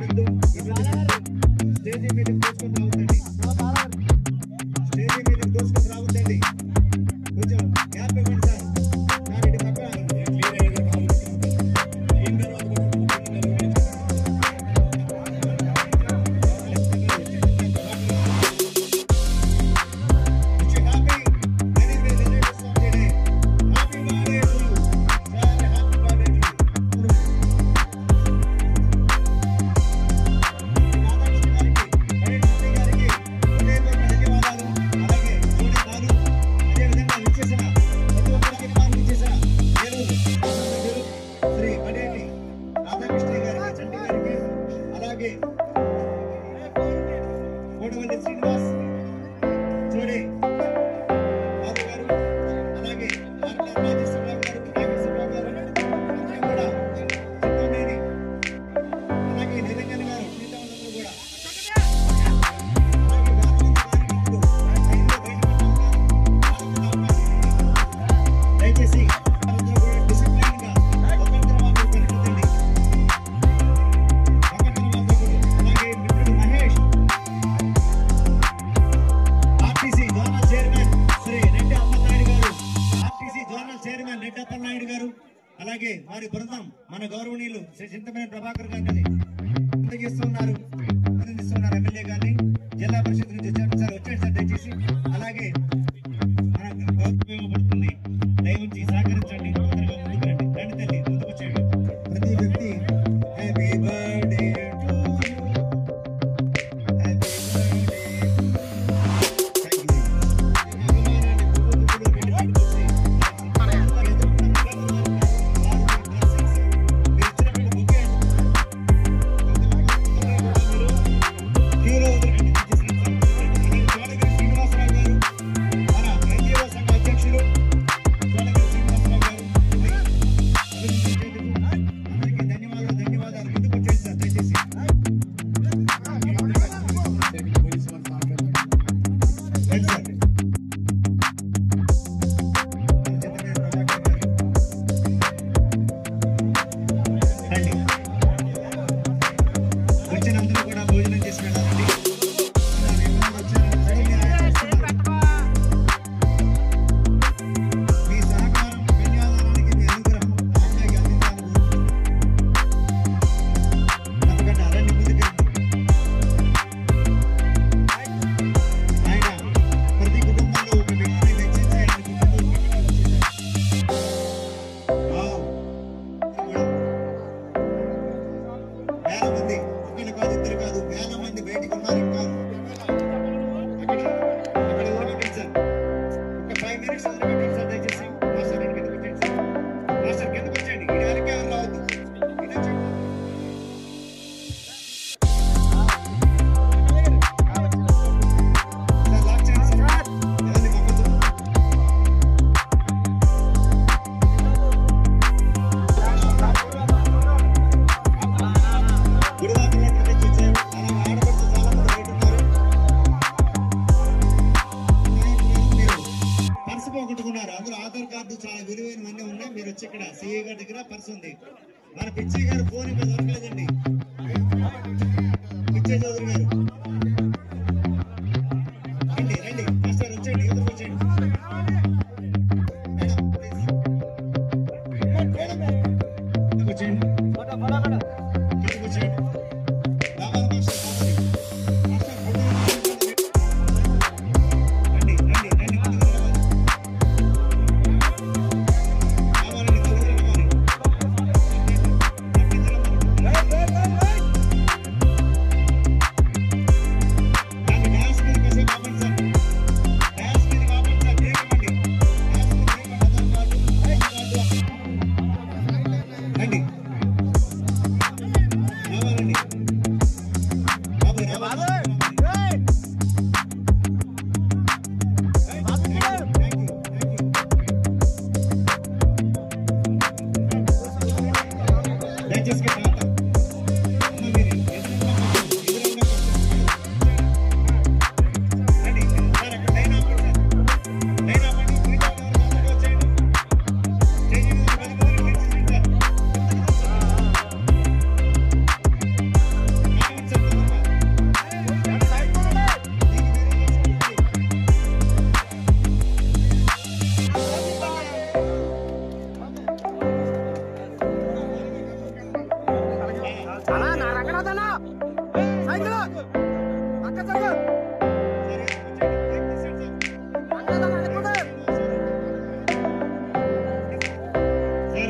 పడుతూ స్టేజీ మీద దోసుకొని రావద్దండి. స్టేజీ మీద దోసుకొని రావద్దండి. కొంచెం గ్యాప్ ఇవ్వండి సార్. ఇటు పక్కన అలాగే వారి బృందం మన గౌరవనీయులు శ్రీ చింతమనేని ప్రభాకర్ గారిని అందజేస్తున్నారు. అభినందిస్తున్నారు ఎమ్మెల్యే గారిని. జిల్లా పరిషత్ నుంచి వచ్చారు సార్. వచ్చాడు సార్ దయచేసి. అలాగే ఉపయోగపడుతుంది. దయవుంచి సహకరించండి. తొందరగా ముందుకు రండి. రండి తల్లి ముందుకు వచ్చేయండి. ప్రతి వ్యక్తి happy birthday to you, happy birthday. అందులో ఆధార్ కార్డు చాలా విలువైనవన్నీ ఉన్నాయి. మీరు వచ్చి ఇక్కడ సిఐ గారి దగ్గర పర్స్ ఉంది. మన పిచ్చయ్య గారు ఫోన్ ఇంకా దొరకలేదండి. పిచ్చయ్య చౌదరి గారు రండి రండి మాస్టర్ వచ్చేయండి. ఎదురు వచ్చేయండి మేడం ప్లీజ్. మేడం వచ్చేయండి. కిందకు వచ్చేయండి. రావాలి మాస్టర్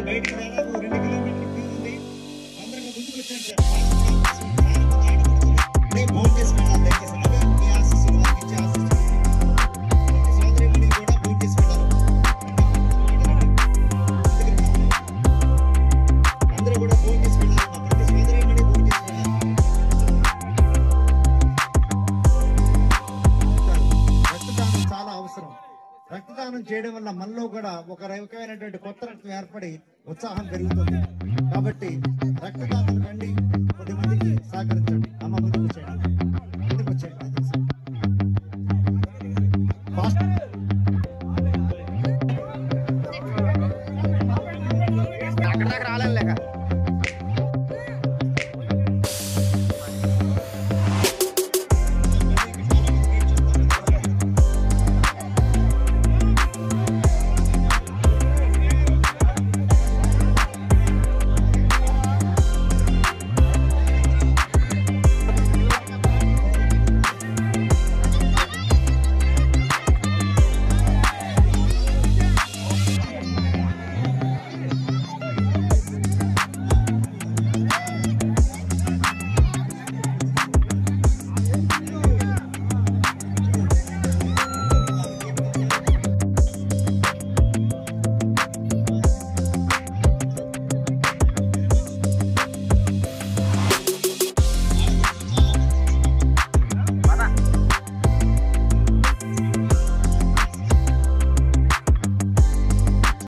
బయటికి దాదాపు 2 కిలోమీటర్లు ఉంది. అందరూ ముందుకు వచ్చారు సార్. భోజనం చేసుకున్నాను దయచేసి అలాగే మీ ఆశీస్సులు వాళ్ళకి ఇచ్చే ఆశీస్సులు సోదరిమణి కూడా భోజనం చేసుకున్నారు. అందరూ కూడా భోజనం చేసుకున్నారు. ప్రతి సోదరిమణి భోజనం చేసుకున్నారు. రక్తదానం చాలా అవసరం. రక్తదానం చేయడం వల్ల మనలో కూడా ఒక రకమైనటువంటి కొత్త రక్తం ఏర్పడి ఉత్సాహం పెరుగుతుంది. కాబట్టి రక్తదానం కండి.